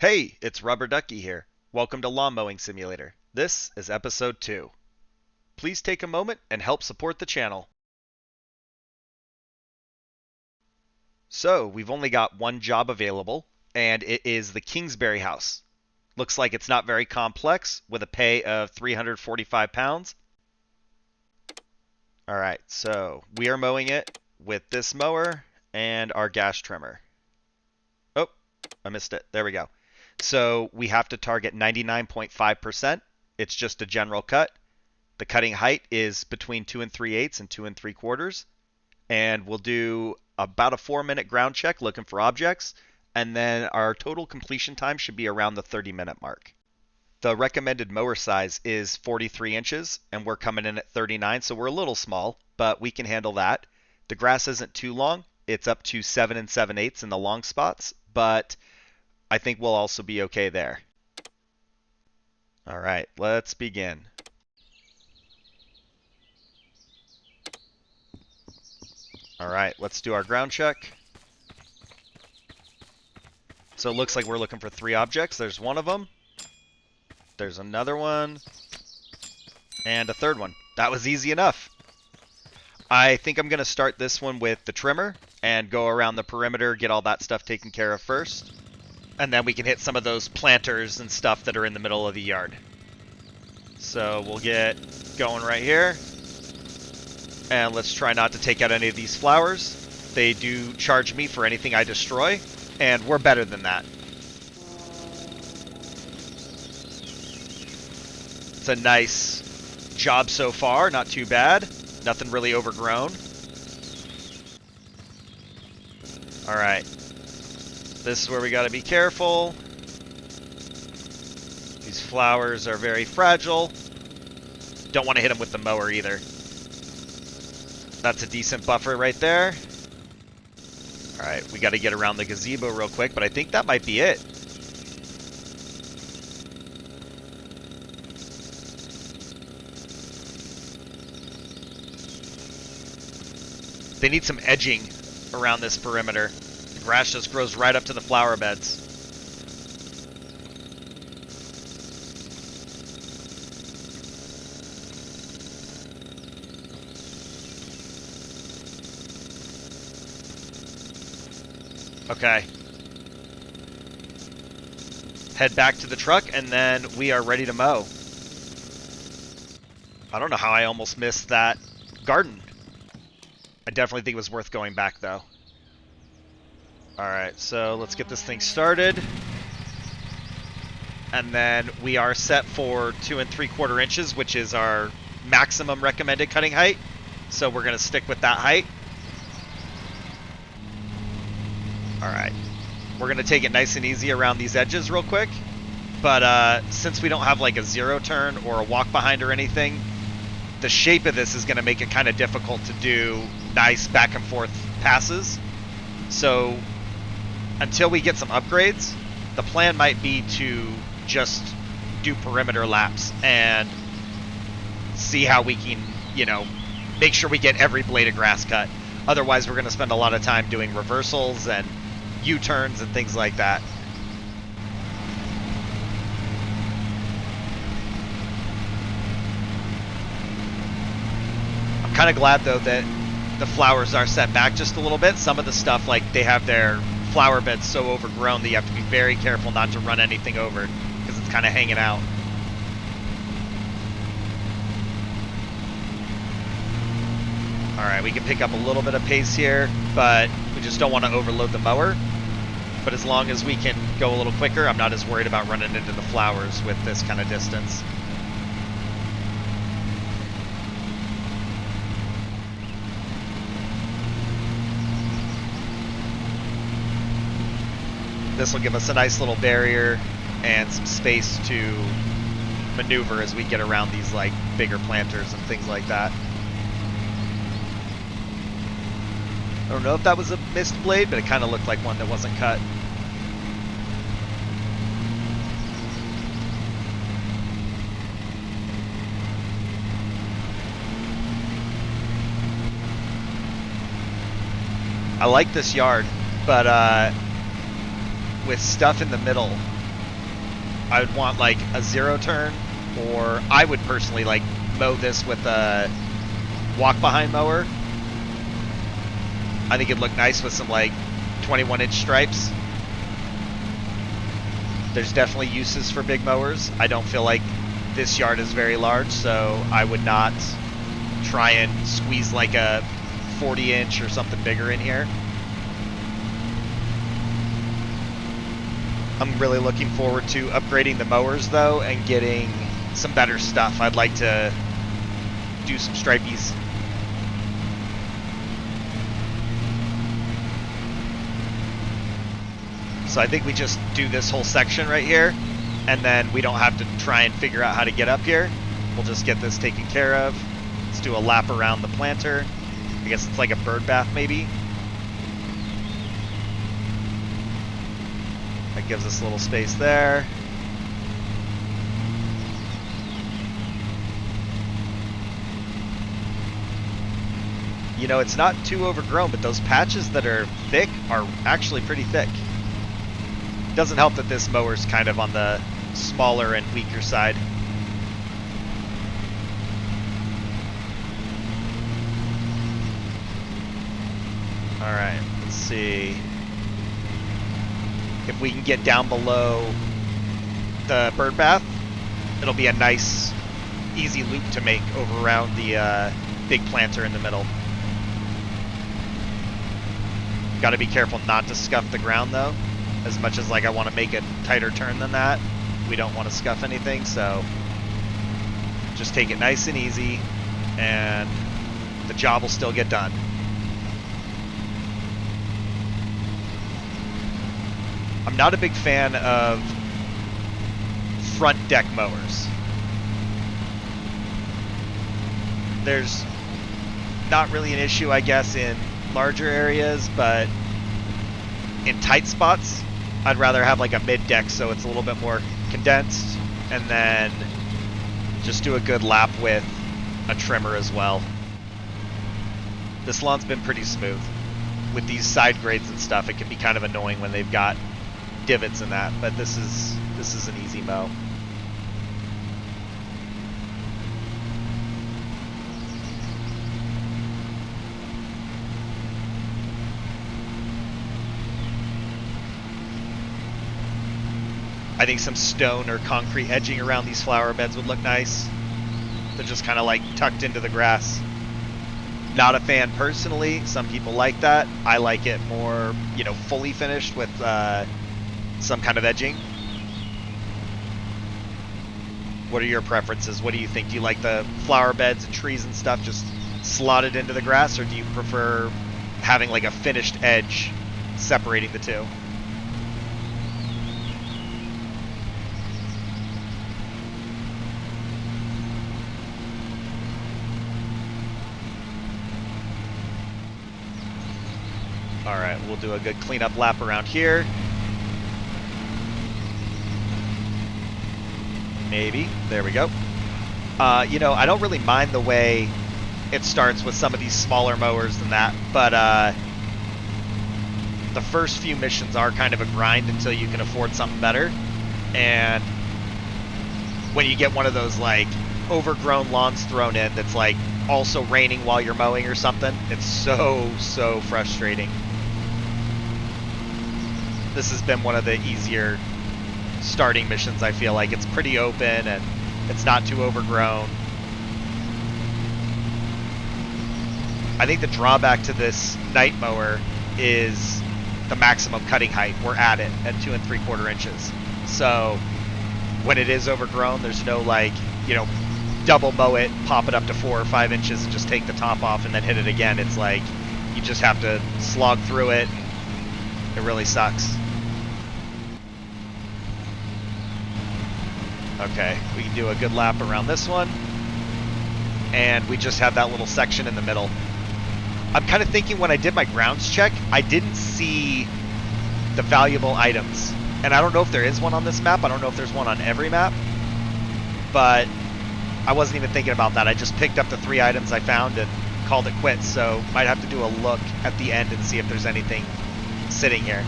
Hey, it's Rubber Ducky here. Welcome to Lawn Mowing Simulator. This is episode 2. Please take a moment and help support the channel. So, we've only got one job available, and it is the Kingsbury House. Looks like it's not very complex, with a pay of £345. Alright, so we are mowing it with this mower and our gas trimmer. Oh, I missed it. There we go. So we have to target 99.5%. It's just a general cut. The cutting height is between 2 and 3/8 and 2 and 3/4. And we'll do about a 4-minute ground check looking for objects. And then our total completion time should be around the 30-minute mark. The recommended mower size is 43 inches, and we're coming in at 39, so we're a little small, but we can handle that. The grass isn't too long. It's up to 7 and 7/8 in the long spots, but I think we'll also be okay there. All right, let's begin. All right, let's do our ground check. So it looks like we're looking for 3 objects. There's one of them. There's another one. And a third one. That was easy enough. I think I'm going to start this one with the trimmer and go around the perimeter, get all that stuff taken care of first. And then we can hit some of those planters and stuff that are in the middle of the yard. So we'll get going right here. And let's try not to take out any of these flowers. They do charge me for anything I destroy, and we're better than that. It's a nice job so far, not too bad. Nothing really overgrown. Alright. This is where we gotta be careful. These flowers are very fragile. Don't want to hit them with the mower either. That's a decent buffer right there. Alright, we got to get around the gazebo real quick, but I think that might be it. They need some edging around this perimeter. The grass just grows right up to the flower beds. Okay. Head back to the truck, and then we are ready to mow. I don't know how I almost missed that garden. I definitely think it was worth going back, though. Alright, so let's get this thing started. And then we are set for 2 and 3/4 inches, which is our maximum recommended cutting height. So we're going to stick with that height. Alright, we're going to take it nice and easy around these edges real quick. But since we don't have like a zero turn or a walk behind or anything, the shape of this is going to make it kind of difficult to do nice back and forth passes. So until we get some upgrades, the plan might be to just do perimeter laps and see how we can, make sure we get every blade of grass cut. Otherwise, we're going to spend a lot of time doing reversals and U-turns and things like that. I'm kind of glad, though, that the flowers are set back just a little bit. Some of the stuff, like, they have their flower beds so overgrown that you have to be very careful not to run anything over because it's kind of hanging out. Alright, we can pick up a little bit of pace here, but we just don't want to overload the mower. But as long as we can go a little quicker, I'm not as worried about running into the flowers with this kind of distance. This will give us a nice little barrier and some space to maneuver as we get around these like bigger planters and things like that. I don't know if that was a missed blade, but it kind of looked like one that wasn't cut. I like this yard, but with stuff in the middle, I would want like a 0 turn, or I would personally like mow this with a walk behind mower. I think it'd look nice with some like 21-inch stripes. There's definitely uses for big mowers. I don't feel like this yard is very large, so I would not try and squeeze like a 40-inch or something bigger in here. I'm really looking forward to upgrading the mowers though and getting some better stuff. I'd like to do some stripies. So I think we just do this whole section right here, and then we don't have to try and figure out how to get up here. We'll just get this taken care of. Let's do a lap around the planter. I guess it's like a bird bath maybe. That gives us a little space there. You know, it's not too overgrown, but those patches that are thick are actually pretty thick. Doesn't help that this mower's kind of on the smaller and weaker side. Alright, let's see if we can get down below the bird bath. It'll be a nice, easy loop to make over around the big planter in the middle. Got to be careful not to scuff the ground though. As much as like I want to make a tighter turn than that, we don't want to scuff anything, so just take it nice and easy and the job will still get done. I'm not a big fan of front deck mowers. There's not really an issue, I guess, in larger areas, but in tight spots, I'd rather have like a mid deck so it's a little bit more condensed, and then just do a good lap with a trimmer as well. This lawn's been pretty smooth. With these side grades and stuff, it can be kind of annoying when they've got divots in that, but this is an easy mow. I think some stone or concrete edging around these flower beds would look nice. They're just kind of like tucked into the grass. Not a fan personally. Some people like that. I like it more, you know, fully finished with some kind of edging. What are your preferences? What do you think? Do you like the flower beds and trees and stuff just slotted into the grass, or do you prefer having like a finished edge separating the two? Alright, we'll do a good cleanup lap around here. Maybe. There we go. You know, I don't really mind the way it starts with some of these smaller mowers than that, but the first few missions are kind of a grind until you can afford something better. And when you get one of those like overgrown lawns thrown in that's like also raining while you're mowing or something, it's so frustrating. This has been one of the easier starting missions, I feel like. It's pretty open and it's not too overgrown. I think the drawback to this night mower is the maximum cutting height. We're at it at 2 3/4 inches. So when it is overgrown, there's no like, you know, double mow it, pop it up to 4 or 5 inches and just take the top off and then hit it again. It's like you just have to slog through it. It really sucks. Okay, we can do a good lap around this one. And we just have that little section in the middle. I'm kind of thinking when I did my grounds check, I didn't see the valuable items. And I don't know if there is one on this map. I don't know if there's one on every map. But I wasn't even thinking about that. I just picked up the 3 items I found and called it quits. So might have to do a look at the end and see if there's anything sitting here.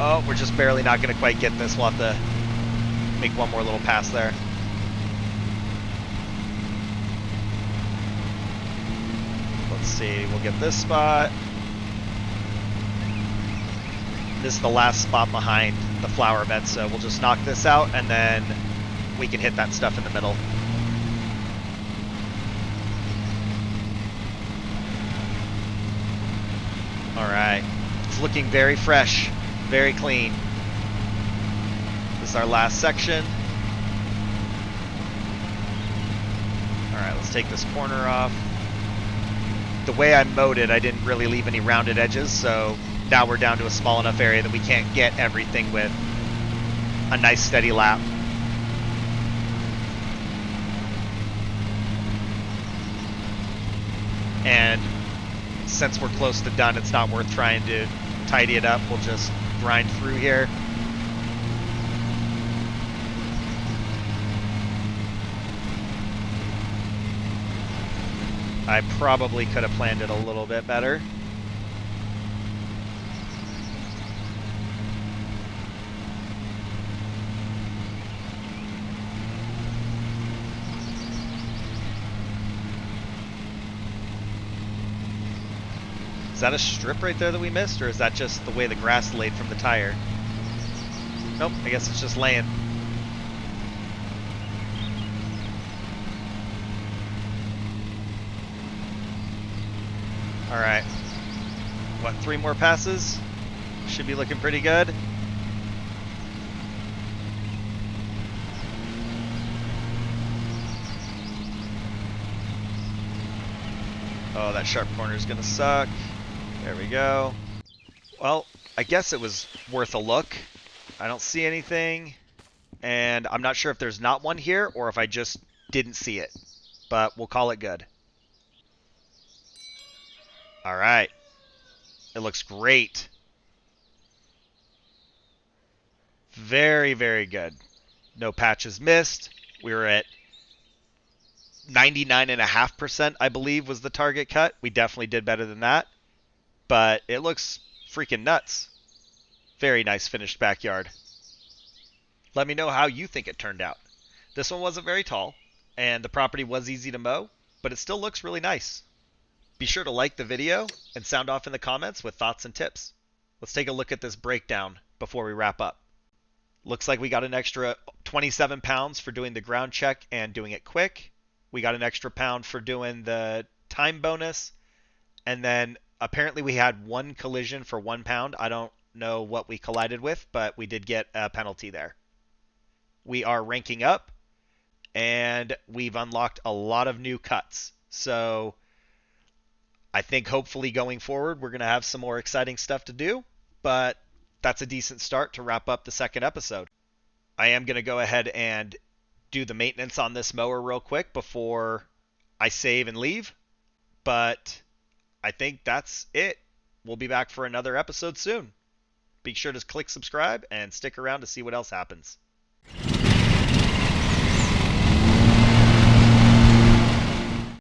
Oh, we're just barely not going to quite get this. We'll have to make one more little pass there. Let's see, we'll get this spot. This is the last spot behind the flower bed, so we'll just knock this out, and then we can hit that stuff in the middle. Alright, it's looking very fresh, very clean. This is our last section. Alright, let's take this corner off. The way I mowed it, I didn't really leave any rounded edges, so now we're down to a small enough area that we can't get everything with a nice steady lap. And since we're close to done, it's not worth trying to tidy it up. We'll just grind through here. I probably could have planned it a little bit better. Is that a strip right there that we missed, or is that just the way the grass laid from the tire? Nope, I guess it's just laying. Alright. What, 3 more passes? Should be looking pretty good. Oh, that sharp corner is gonna suck. There we go. Well, I guess it was worth a look. I don't see anything, and I'm not sure if there's not one here or if I just didn't see it, but we'll call it good. All right. It looks great. Very, very good. No patches missed. We were at 99.5%, I believe, was the target cut. We definitely did better than that. But it looks freaking nuts. Very nice finished backyard. Let me know how you think it turned out. This one wasn't very tall, and the property was easy to mow, but it still looks really nice. Be sure to like the video and sound off in the comments with thoughts and tips. Let's take a look at this breakdown before we wrap up. Looks like we got an extra 27 pounds for doing the ground check and doing it quick. We got an extra pound for doing the time bonus, and then apparently we had one collision for 1 pound. I don't know what we collided with, but we did get a penalty there. We are ranking up, and we've unlocked a lot of new cuts. So I think hopefully going forward we're going to have some more exciting stuff to do, but that's a decent start to wrap up the second episode. I am going to go ahead and do the maintenance on this mower real quick before I save and leave, but I think that's it. We'll be back for another episode soon. Be sure to click subscribe and stick around to see what else happens.